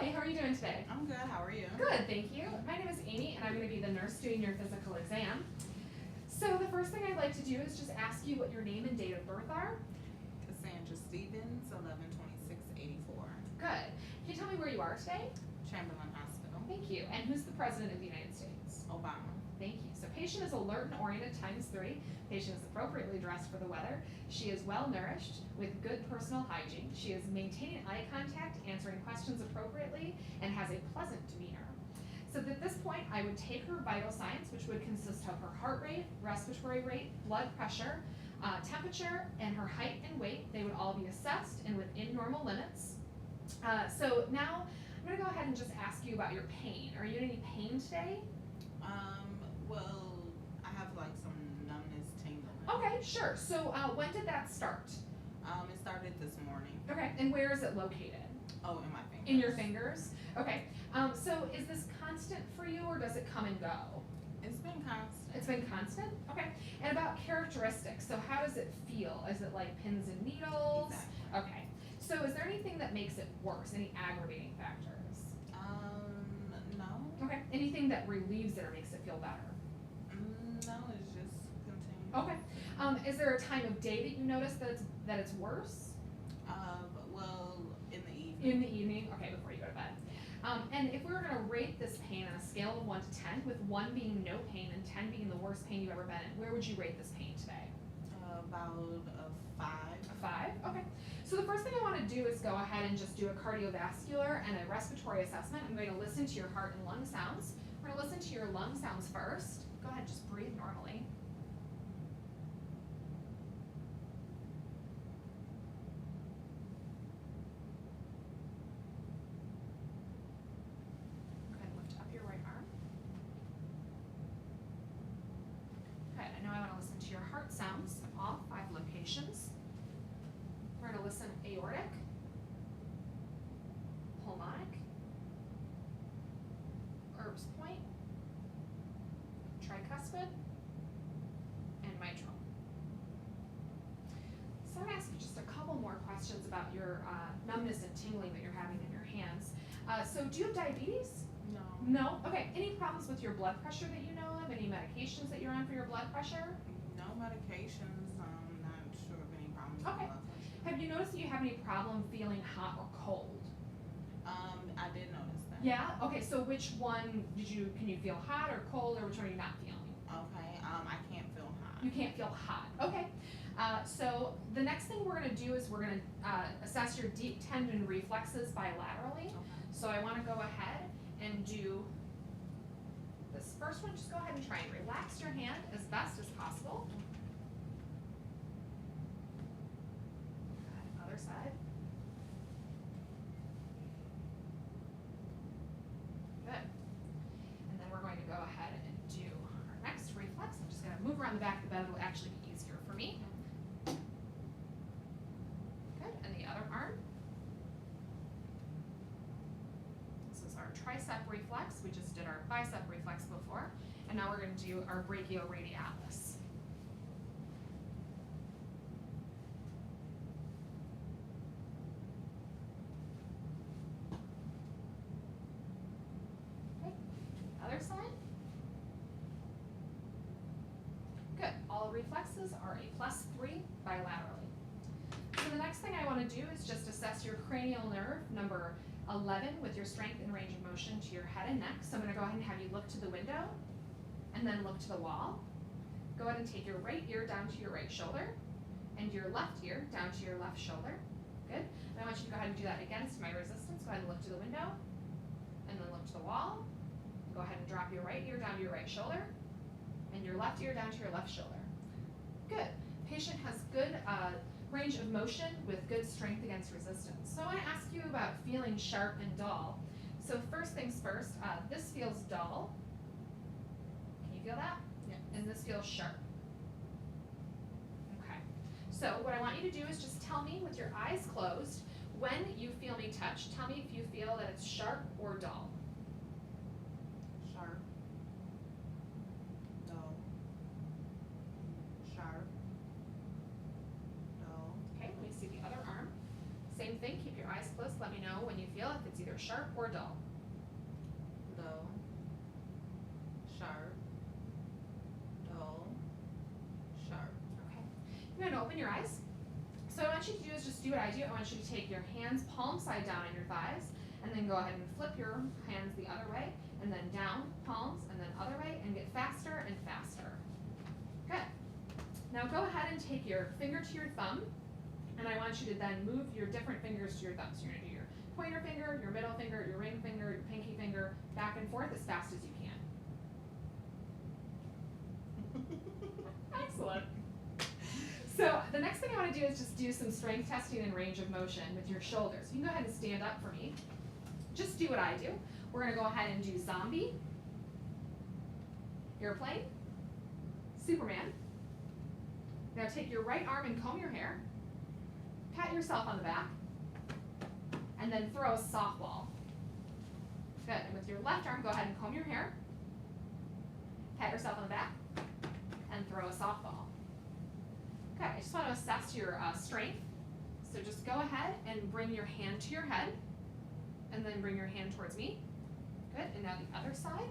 Hi, how are you doing today? I'm good. How are you? Good, thank you. My name is Amy, and I'm going to be the nurse doing your physical exam. So the first thing I'd like to do is just ask you what your name and date of birth are. Cassandra Stevens, 11/26/84. Good. Can you tell me where you are today? Chamberlain Hospital. Thank you. And who's the President of the United States? Obama. Thank you. So patient is alert and oriented ×3. Patient is appropriately dressed for the weather. She is well nourished with good personal hygiene. She is maintaining eye contact, answering questions appropriately, and has a pleasant demeanor. So at this point, I would take her vital signs, which would consist of her heart rate, respiratory rate, blood pressure, temperature, and her height and weight. They would all be assessed and within normal limits. So now I'm going to go ahead and just ask you about your pain. Are you in any pain today? Well, I have like some numbness tingling. Okay, sure. So when did that start? It started this morning. Okay, and where is it located? Oh, in my fingers. In your fingers? Okay. So is this constant for you, or does it come and go? It's been constant. It's been constant? Okay. And about characteristics, so how does it feel? Is it like pins and needles? Exactly. Okay. So is there anything that makes it worse? Any aggravating factors? No. Okay. Anything that relieves it or makes it feel better? No, it's just continuing. Okay. Is there a time of day that you notice that it's worse? Well, in the evening. In the evening? Okay, before you go to bed. And if we were going to rate this pain on a scale of 1 to 10, with 1 being no pain and 10 being the worst pain you've ever been in, where would you rate this pain today? About a 5. A 5? Okay. So the first thing I want to do is go ahead and just do a cardiovascular and a respiratory assessment. I'm going to listen to your heart and lung sounds. We're going to listen to your lung sounds first. Go ahead, just breathe normally. Go ahead and lift up your right arm. Good. And now I want to listen to your heart sounds of all 5 locations. We're going to listen aortic, pulmonic, Erb's point, tricuspid, and mitral. So I'm going to ask you just a couple more questions about your numbness and tingling that you're having in your hands. So do you have diabetes? No. No? Okay. Any problems with your blood pressure that you know of? Any medications that you're on for your blood pressure? No medications. I'm not sure of any problems with Okay. blood pressure. Have you noticed that you have any problem feeling hot or cold? I did notice that. Yeah? Okay, so which one can you feel hot or cold, or which one are you not feeling? Okay, I can't feel hot. You can't feel hot. Okay. So the next thing we're going to do is we're going to assess your deep tendon reflexes bilaterally. Okay. So I want to go ahead and do this first one. Just go ahead and try and relax your hand as best as possible. Good. Other side. Good. And then we're going to go ahead and do our next reflex. I'm just going to move around the back of the bed. It'll actually be easier for me. Good. And the other arm. This is our tricep reflex. We just did our bicep reflex before. And now we're going to do our brachioradialis. Okay. Other side. Good. All reflexes are a +3 bilaterally. So the next thing I want to do is just assess your cranial nerve, number 11, with your strength and range of motion to your head and neck. So I'm going to go ahead and have you look to the window and then look to the wall. Go ahead and take your right ear down to your right shoulder and your left ear down to your left shoulder. Good. And I want you to go ahead and do that against my resistance. Go ahead and look to the window and then look to the wall. Go ahead and drop your right ear down to your right shoulder and your left ear down to your left shoulder. Good. Patient has good range of motion with good strength against resistance. So I want to ask you about feeling sharp and dull. So first things first, this feels dull. Can you feel that? Yeah. And this feels sharp. Okay. So what I want you to do is just tell me with your eyes closed, when you feel me touch, tell me if you feel that it's sharp or dull. Sharp. Dull. Sharp. Dull. Okay, let me see the other arm. Same thing, keep your eyes eyes closed, let me know when you feel if it's either sharp or dull. Low, sharp, dull, sharp. Okay. You're going to open your eyes. So what I want you to do is just do what I do. I want you to take your hands palm side down on your thighs, and then go ahead and flip your hands the other way, and then down, palms, and then other way, and get faster and faster. Good. Now go ahead and take your finger to your thumb, and I want you to then move your different fingers to your thumb. So you're going to do your pointer finger, your middle finger, your ring finger, your pinky finger, back and forth as fast as you can. Excellent. So the next thing I want to do is just do some strength testing and range of motion with your shoulders. You can go ahead and stand up for me. Just do what I do. We're going to go ahead and do zombie, airplane, Superman. Now take your right arm and comb your hair. Pat yourself on the back. And then throw a softball. Good. And with your left arm, go ahead and comb your hair. Pat yourself on the back. And throw a softball. Okay, I just want to assess your strength. So just go ahead and bring your hand to your head. And then bring your hand towards me. Good. And now the other side.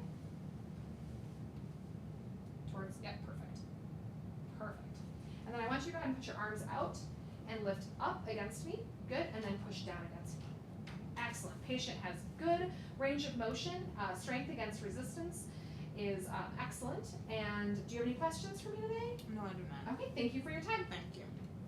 Towards, yeah, perfect. Perfect. And then I want you to go ahead and put your arms out and lift up against me. Good. And then push down against me. Excellent. Patient has good range of motion. Strength against resistance is excellent. And do you have any questions for me today? No, I do not. Okay, thank you for your time. Thank you.